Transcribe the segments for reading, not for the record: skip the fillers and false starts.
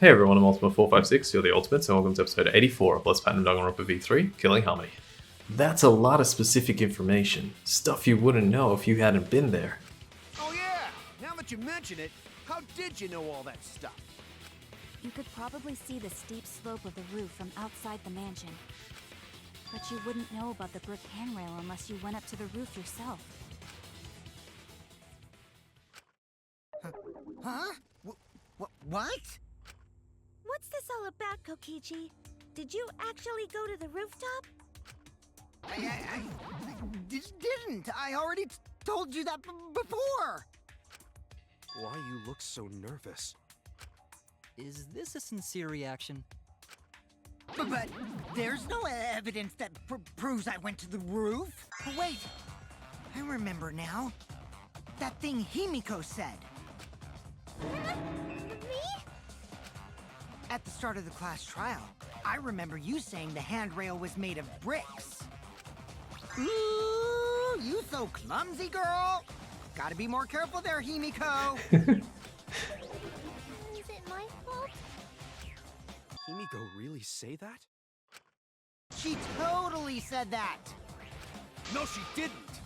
Hey everyone, I'm Ultimate456, you're the Ultimates, and welcome to episode 84 of Let's Platinum Danganronpa V3, Killing Harmony. That's a lot of specific information, stuff you wouldn't know if you hadn't been there. Oh yeah! Now that you mention it, how did you know all that stuff? You could probably see the steep slope of the roof from outside the mansion. But you wouldn't know about the brick handrail unless you went up to the roof yourself. Huh? What? What's this all about, Kokichi? Did you actually go to the rooftop? I didn't. I already told you that before. Why you look so nervous? Is this a sincere reaction? But there's no evidence that proves I went to the roof. Oh, wait, I remember now. That thing Himiko said. Me? At the start of the class trial, I remember you saying the handrail was made of bricks. Ooh, you so clumsy, girl. Gotta be more careful there, Himiko. Is it my fault? Himiko really say that? She totally said that. No, she didn't!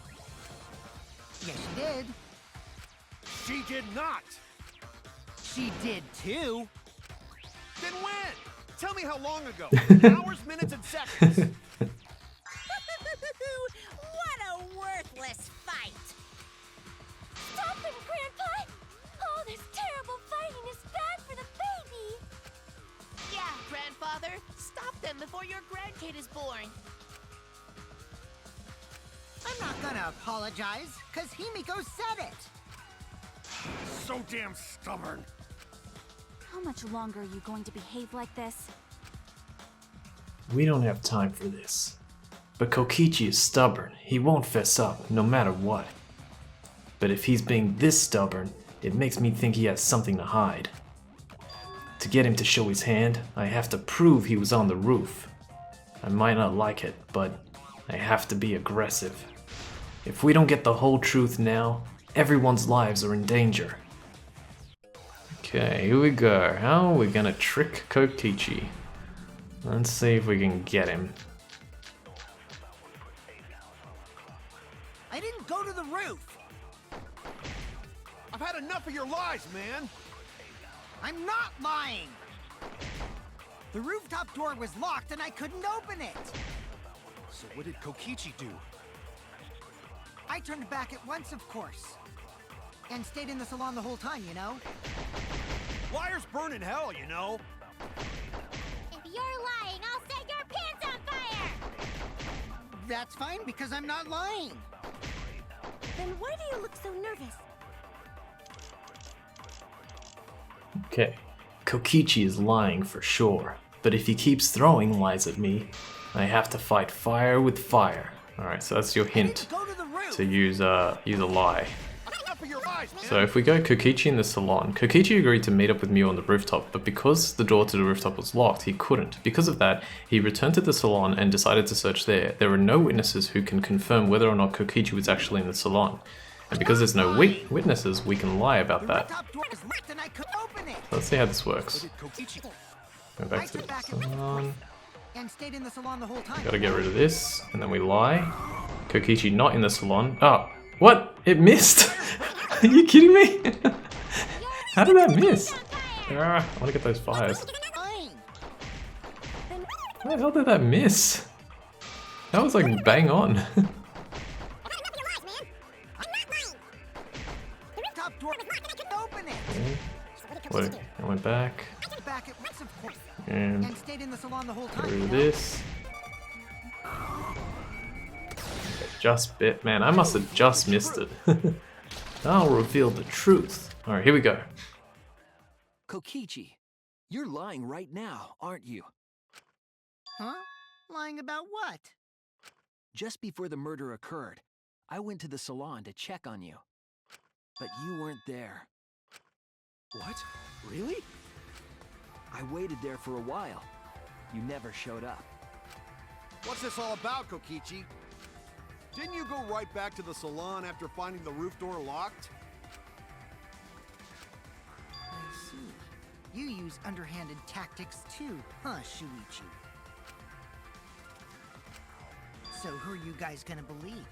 Yes, she did. She did not! She did too. Then when? Tell me how long ago. Hours, minutes, and seconds. What a worthless fight! Stop him, Grandpa! All this terrible fighting is bad for the baby! Yeah, Grandfather. Stop them before your grandkid is born. I'm not gonna apologize, cause Himiko said it. So damn stubborn. How much longer are you going to behave like this? We don't have time for this. But Kokichi is stubborn, he won't fess up, no matter what. But if he's being this stubborn, it makes me think he has something to hide. To get him to show his hand, I have to prove he was on the roof. I might not like it, but I have to be aggressive. If we don't get the whole truth now, everyone's lives are in danger. Okay, here we go. How are we gonna trick Kokichi? Let's see if we can get him. I didn't go to the roof. I've had enough of your lies, man. I'm not lying. The rooftop door was locked and I couldn't open it. So what did Kokichi do? I turned back at once, of course. And stayed in the salon the whole time, you know? Liars burn in hell, you know. If you're lying, I'll set your pants on fire! That's fine, because I'm not lying. Then why do you look so nervous? Okay, Kokichi is lying for sure, but if he keeps throwing lies at me, I have to fight fire with fire. Alright, so that's your hint Go to the roof. to use a lie. Enough of your lies, man. So if we go Kokichi in the salon, Kokichi agreed to meet up with Mew on the rooftop, but because the door to the rooftop was locked, he couldn't. Because of that, he returned to the salon and decided to search there. There are no witnesses who can confirm whether or not Kokichi was actually in the salon. And because there's no witnesses, we can lie about The that. rooftop door was locked and I couldn't open it. Let's see how this What works. did Kokichi... Go back to the salon. And stayed in the salon the whole time. Gotta get rid of this, and then we lie. Kokichi not in the salon. Oh, what? It missed? Are you kidding me? How did that miss? Ah, I wanna get those fires. Lying. How the hell did that miss? That was like bang on. The rooftop door was locked and I couldn't open it. Wait, I went back. Back at once, of course. And And stayed in the salon the whole get time. rid you of know? this. Just bit, man, I must have just missed it. I'll reveal the truth. Alright, here we go. Kokichi, you're lying right now, aren't you? Huh? Lying about what? Just before the murder occurred, I went to the salon to check on you. But you weren't there. What? Really? I waited there for a while. You never showed up. What's this all about, Kokichi? Didn't you go right back to the salon after finding the roof door locked? I see. You use underhanded tactics too, huh, Shuichi? So who are you guys gonna believe?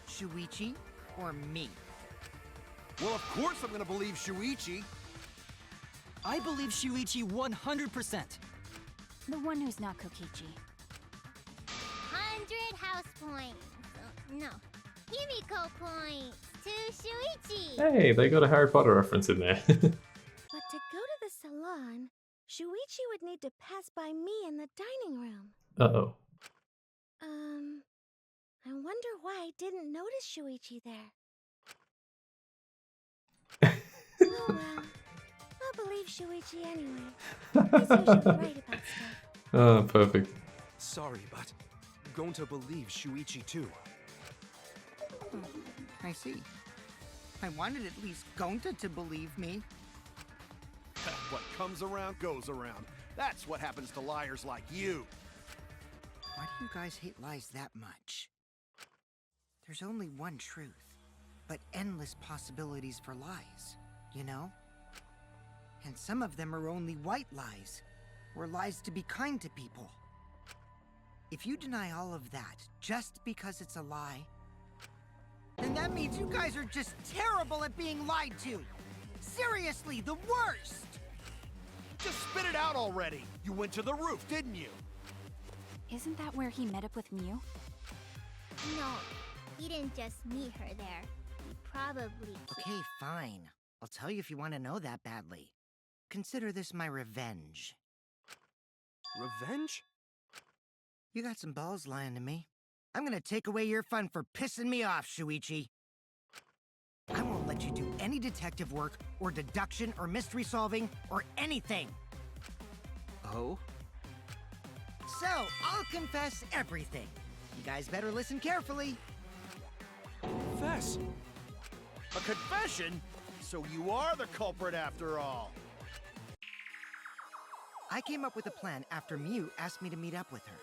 Shuichi or me? Well, of course I'm gonna believe Shuichi. I believe Shuichi 100%. The one who's not Kokichi. 100 house points. No, Himiko points to Shuichi. Hey, they got a Harry Potter reference in there. But to go to the salon, Shuichi would need to pass by me in the dining room. Uh-oh. I wonder why I didn't notice Shuichi there. Oh well, I'll believe Shuichi anyway. He's usually right about stuff. Oh, perfect. Sorry, but Gonta believes Shuichi too. I see. I wanted at least Gonta to believe me. What comes around goes around. That's what happens to liars like you. Why do you guys hate lies that much? There's only one truth, but endless possibilities for lies, you know? And some of them are only white lies, or lies to be kind to people. If you deny all of that just because it's a lie, then that means you guys are just terrible at being lied to. Seriously, the worst! Just spit it out already. You went to the roof, didn't you? Isn't that where he met up with Mew? No, he didn't just meet her there. He probably... Okay, fine. I'll tell you if you want to know that badly. Consider this my revenge. Revenge? You got some balls lying to me. I'm gonna take away your fun for pissing me off, Shuichi. I won't let you do any detective work, or deduction, or mystery solving, or anything. Oh? So, I'll confess everything. You guys better listen carefully. Confess. A confession? So you are the culprit after all. I came up with a plan after Mew asked me to meet up with her.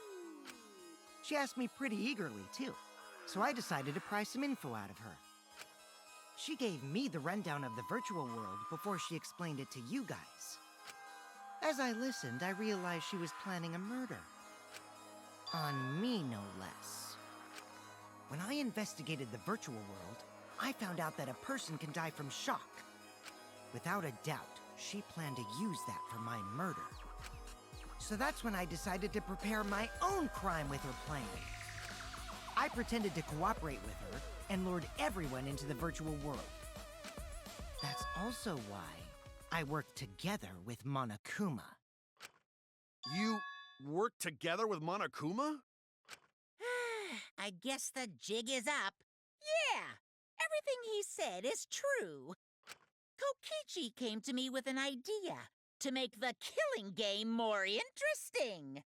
She asked me pretty eagerly, too, so I decided to pry some info out of her. She gave me the rundown of the virtual world before she explained it to you guys. As I listened, I realized she was planning a murder. On me, no less. When I investigated the virtual world, I found out that a person can die from shock. Without a doubt, she planned to use that for my murder. So that's when I decided to prepare my own crime with her plan. I pretended to cooperate with her and lured everyone into the virtual world. That's also why I worked together with Monokuma. You worked together with Monokuma? I guess the jig is up. Yeah, everything he said is true. Kokichi came to me with an idea to make the killing game more interesting.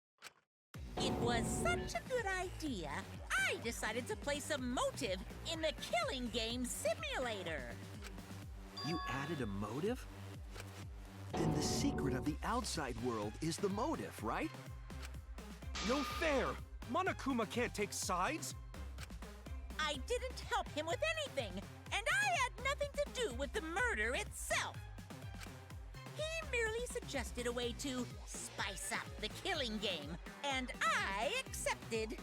It was such a good idea, I decided to place a motive in the killing game simulator. You added a motive? Then the secret of the outside world is the motive, right? No fair! Monokuma can't take sides! I didn't help him with anything, and I had nothing to do with the murder itself. He merely suggested a way to spice up the killing game, and I accepted.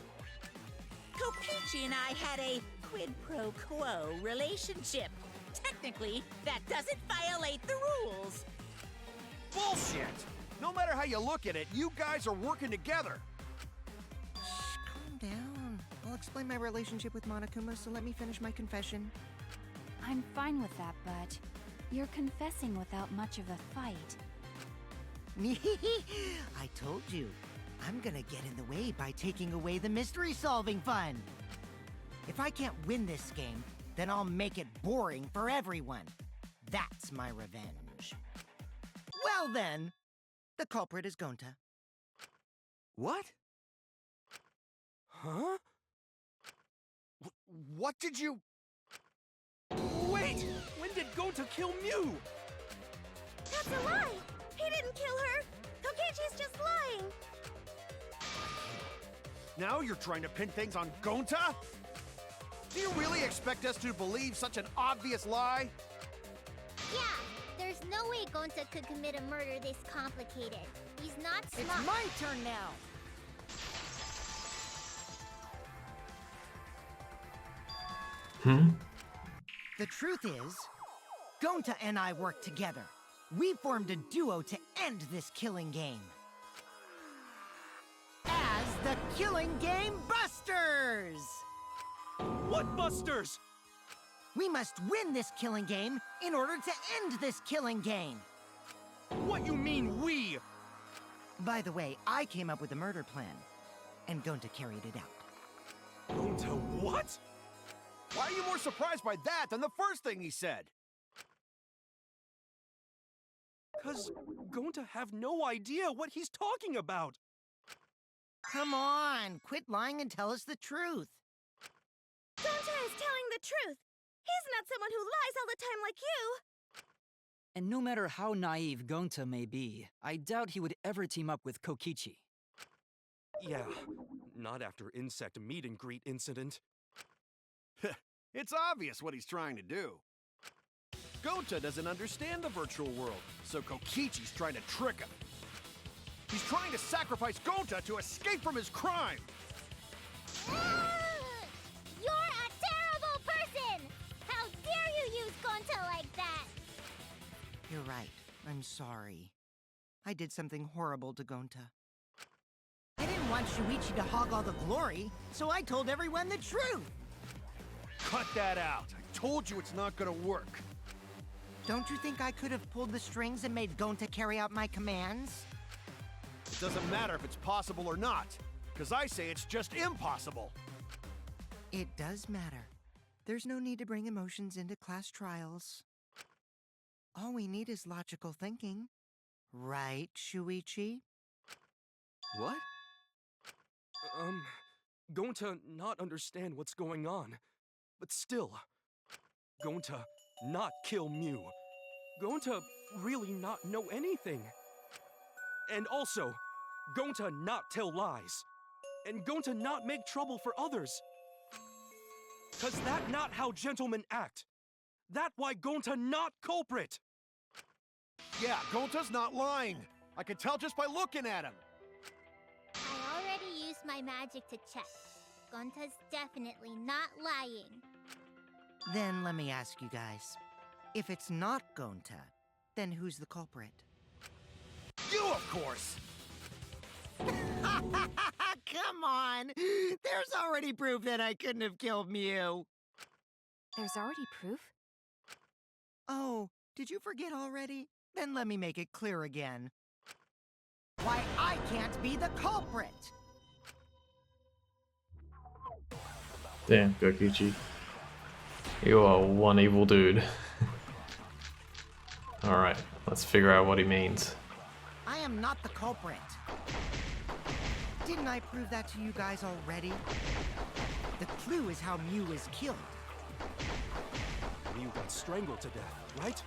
Kokichi and I had a quid pro quo relationship. Technically, that doesn't violate the rules. Bullshit! No matter how you look at it, you guys are working together. Shh, calm down. I'll explain my relationship with Monokuma, so let me finish my confession. I'm fine with that, but you're confessing without much of a fight. I told you. I'm gonna get in the way by taking away the mystery-solving fun. If I can't win this game, then I'll make it boring for everyone. That's my revenge. Well then, the culprit is Gonta. What? Huh? What did you... Wait! When did Gonta kill Mew? That's a lie! He didn't kill her! Kokichi's just lying! Now you're trying to pin things on Gonta? Do you really expect us to believe such an obvious lie? Yeah, there's no no way Gonta could commit a murder this complicated. He's not smart. It's my turn now. The truth is, Gonta and I worked together. We formed a duo to end this killing game. As the Killing Game Busters! What Busters? We must win this killing game in order to end this killing game. What you mean, we? By the way, I came up with a murder plan, and Gonta carried it out. Gonta what? Why are you more surprised by that than the first thing he said? 'Cause Gonta have no idea what he's talking about. Come on, quit lying and tell us the truth. Gonta is telling the truth. He's not someone who lies all the time like you. And no matter how naive Gonta may be, I doubt he would ever team up with Kokichi. Yeah, not after insect meet and greet incident. It's obvious what he's trying to do. Gonta doesn't understand the virtual world, so Kokichi's trying to trick him. He's trying to sacrifice Gonta to escape from his crime. You're a terrible person! How dare you use Gonta like that? You're right. I'm sorry. I did something horrible to Gonta. I didn't want Shuichi to hog all the glory, so I told everyone the truth. Cut that out. I told you it's not gonna work. Don't you think I could have pulled the strings and made Gonta carry out my commands? It doesn't matter if it's possible or not, because I say it's just impossible. It does matter. There's no need to bring emotions into class trials. All we need is logical thinking. Right, Shuichi? What? Gonta not understand what's going on. But still, Gonta not kill Mew. Gonta really not know anything. And also, Gonta not tell lies. And Gonta not make trouble for others. 'Cause that not how gentlemen act. That why Gonta not culprit. Yeah, Gonta's not lying. I can tell just by looking at him. I already used my magic to check. Gonta's definitely not lying. Then let me ask you guys. If it's not Gonta, then who's the culprit? You, of course! Come on! There's already proof that I couldn't have killed Mew. There's already proof? Oh, did you forget already? Then let me make it clear again. Why I can't be the culprit! Damn, Kokichi. You are one evil dude. Alright, let's figure out what he means. I am not the culprit. Didn't I prove that to you guys already? The clue is how Mew is killed. Mew got strangled to death, right?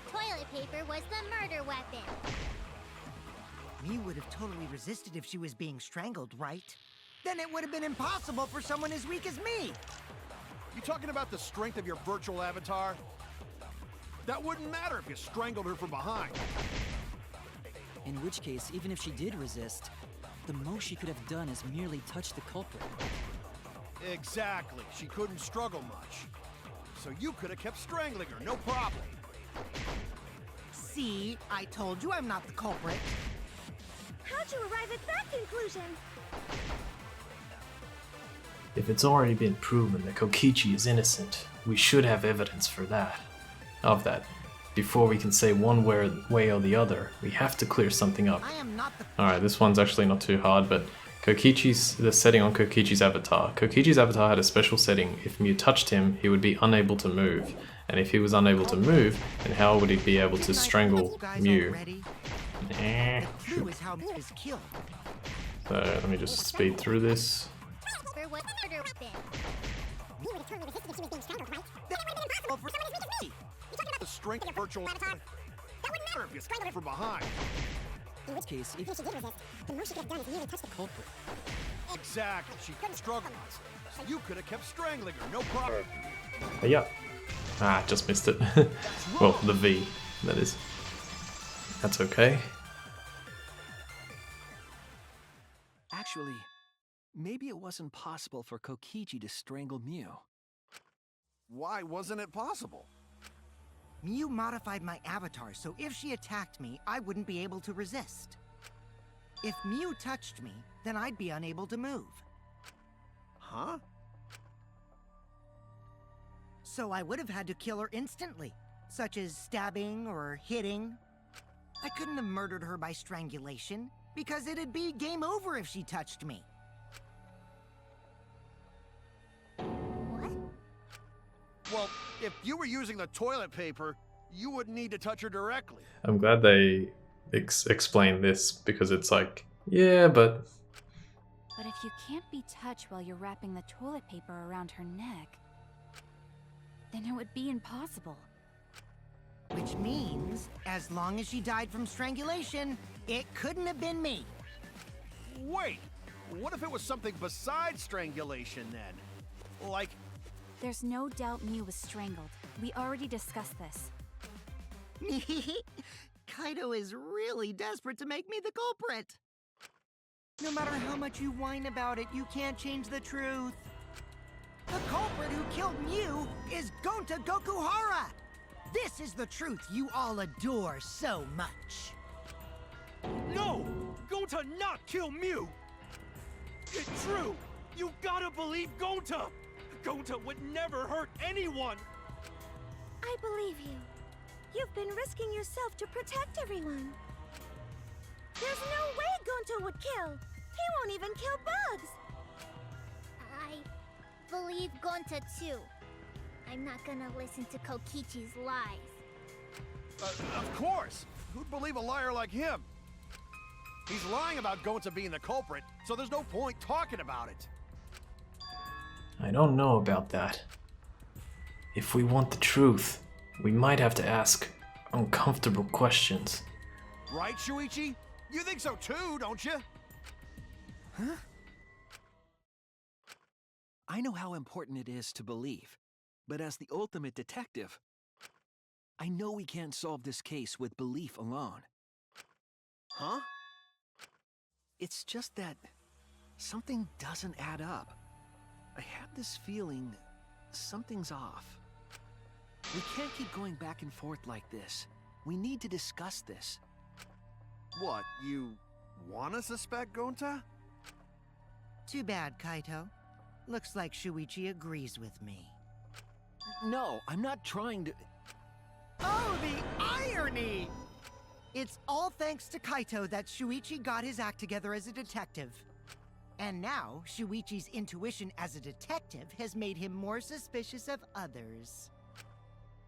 Toilet paper was the murder weapon. Mew would have totally resisted if she was being strangled, right? Then it would have been impossible for someone as weak as me. You talking about the strength of your virtual avatar? That wouldn't matter if you strangled her from behind. In which case, even if she did resist, the most she could have done is merely touch the culprit. Exactly. She couldn't struggle much. So you could have kept strangling her, no problem. See, I told you I'm not the culprit. How'd you arrive at that conclusion? If it's already been proven that Kokichi is innocent, we should have evidence for that. Of that. Before we can say one way or the other, we have to clear something up. I am not the Alright, this one's actually not too hard, but the setting on Kokichi's avatar. Kokichi's avatar had a special setting. If Mew touched him, he would be unable to move. And if he was unable to move, then how would he be able to strangle Mew? The clue is how Mew is killed. So let me just speed through this. For what murder weapon? The strength of virtual avatar. That wouldn't matter if you strangled her from behind. In which case, if she did resist, the most she could have done is merely touch the culprit. Exactly. She couldn't struggle much. So you could have kept strangling her, no problem. Yeah. Ah, just missed it. Well, the V. that is. That's okay. Actually, maybe it wasn't possible for Kokichi to strangle Mew. Why wasn't it possible? Mew modified my avatar, so if she attacked me, I wouldn't be able to resist. If Mew touched me, then I'd be unable to move. Huh? So I would have had to kill her instantly, such as stabbing or hitting. I couldn't have murdered her by strangulation, because it'd be game over if she touched me. What? Well, if you were using the toilet paper, you wouldn't need to touch her directly. I'm glad they explain this, because it's like, yeah, but... But if you can't be touched while you're wrapping the toilet paper around her neck, then it would be impossible. Which means, as long as she died from strangulation, it couldn't have been me. Wait, what if it was something besides strangulation then? Like, There's no doubt Mew was strangled. We already discussed this. Kaito is really desperate to make me the culprit. No matter how much you whine about it, you can't change the truth. The culprit who killed Mew is Gonta Gokuhara! This is the truth you all adore so much. No! Gonta not kill Mew! It's true! You gotta believe Gonta! Gonta would never hurt anyone! I believe you. You've been risking yourself to protect everyone. There's no way Gonta would kill. He won't even kill bugs. I believe Gonta too. I'm not gonna listen to Kokichi's lies. of course! Who'd believe a liar like him? He's lying about Gonta being the culprit, so there's no point talking about it. I don't know about that. If we want the truth, we might have to ask uncomfortable questions. Right, Shuichi? You think so too, don't you? Huh? I know how important it is to believe, but as the ultimate detective, I know we can't solve this case with belief alone. Huh? It's just that something doesn't add up. I have this feeling something's off. We can't keep going back and forth like this. We need to discuss this. What, you wanna suspect Gonta? Too bad, Kaito. Looks like Shuichi agrees with me. No, I'm not trying to... Oh, the irony! It's all thanks to Kaito that Shuichi got his act together as a detective. And now, Shuichi's intuition as a detective has made him more suspicious of others.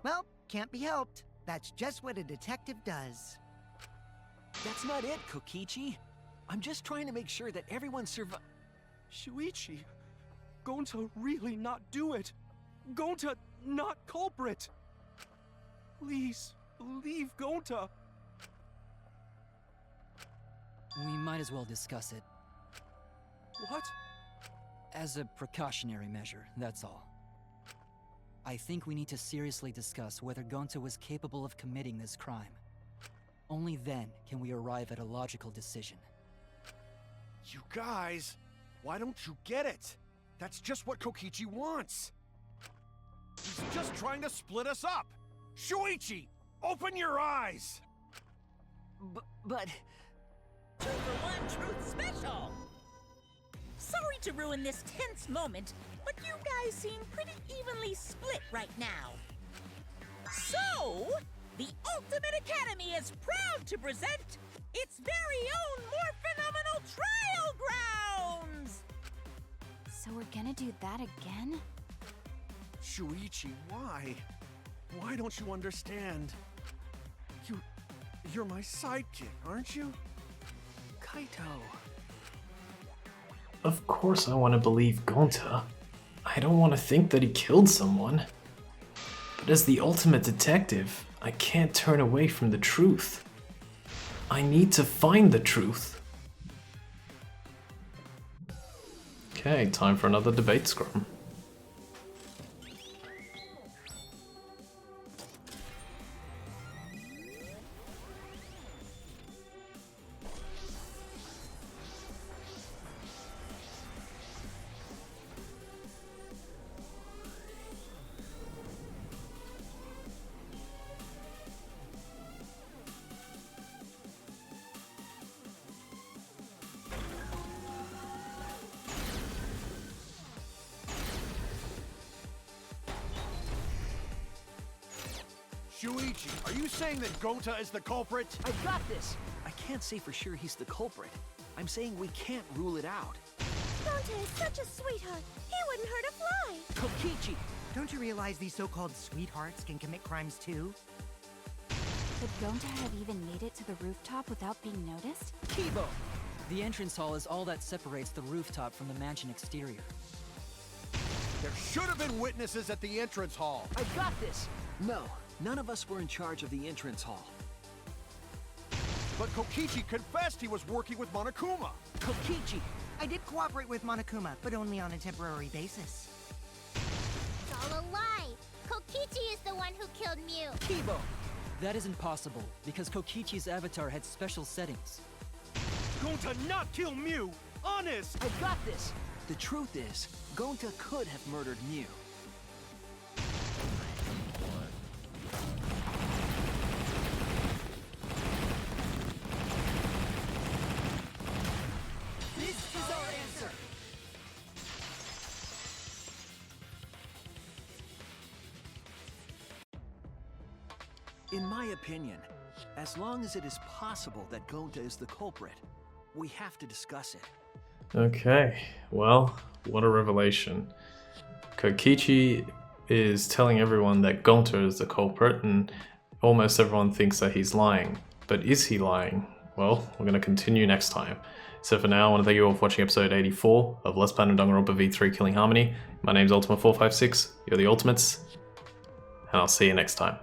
Well, can't be helped. That's just what a detective does. That's not it, Kokichi. I'm just trying to make sure that everyone Shuichi, Gonta really not do it. Gonta not culprit. Please, believe Gonta. We might as well discuss it. What? As a precautionary measure, that's all. I think we need to seriously discuss whether Gonta was capable of committing this crime. Only then can we arrive at a logical decision. You guys, why don't you get it? That's just what Kokichi wants. He's just trying to split us up. Shuichi, open your eyes! But... 2 for 1 Truth Special! Sorry to ruin this tense moment, but you guys seem pretty evenly split right now. So, the Ultimate Academy is proud to present its very own more phenomenal trial grounds! So we're gonna do that again? Shuichi, why? Why don't you understand? You're my sidekick, aren't you? Kaito... Of course I want to believe Gonta. I don't want to think that he killed someone. But as the ultimate detective, I can't turn away from the truth. I need to find the truth. Okay, time for another debate scrum. Shuichi, are you saying that Gonta is the culprit? I've got this! I can't say for sure he's the culprit. I'm saying we can't rule it out. Gonta is such a sweetheart. He wouldn't hurt a fly. Kokichi! Don't you realize these so-called sweethearts can commit crimes too? Could Gonta have even made it to the rooftop without being noticed? Kibo! The entrance hall is all that separates the rooftop from the mansion exterior. There should have been witnesses at the entrance hall. I've got this! No, none of us were in charge of the entrance hall. But Kokichi confessed he was working with Monokuma. Kokichi! I did cooperate with Monokuma, but only on a temporary basis. It's all a lie! Kokichi is the one who killed Mew! Kibo! That isn't possible, because Kokichi's avatar had special settings. Gonta not kill Mew! Honest! I've got this! The truth is, Gonta could have murdered Mew. This is our answer! In my opinion, as long as it is possible that Gonta is the culprit, we have to discuss it. Okay, well, what a revelation. Kokichi is telling everyone that Gonta is the culprit, and almost everyone thinks that he's lying. But is he lying? Well, we're going to continue next time. So for now, I want to thank you all for watching episode 84 of Let's Play Danganronpa V3 Killing Harmony. My name's Ultima456, you're the Ultimates, and I'll see you next time.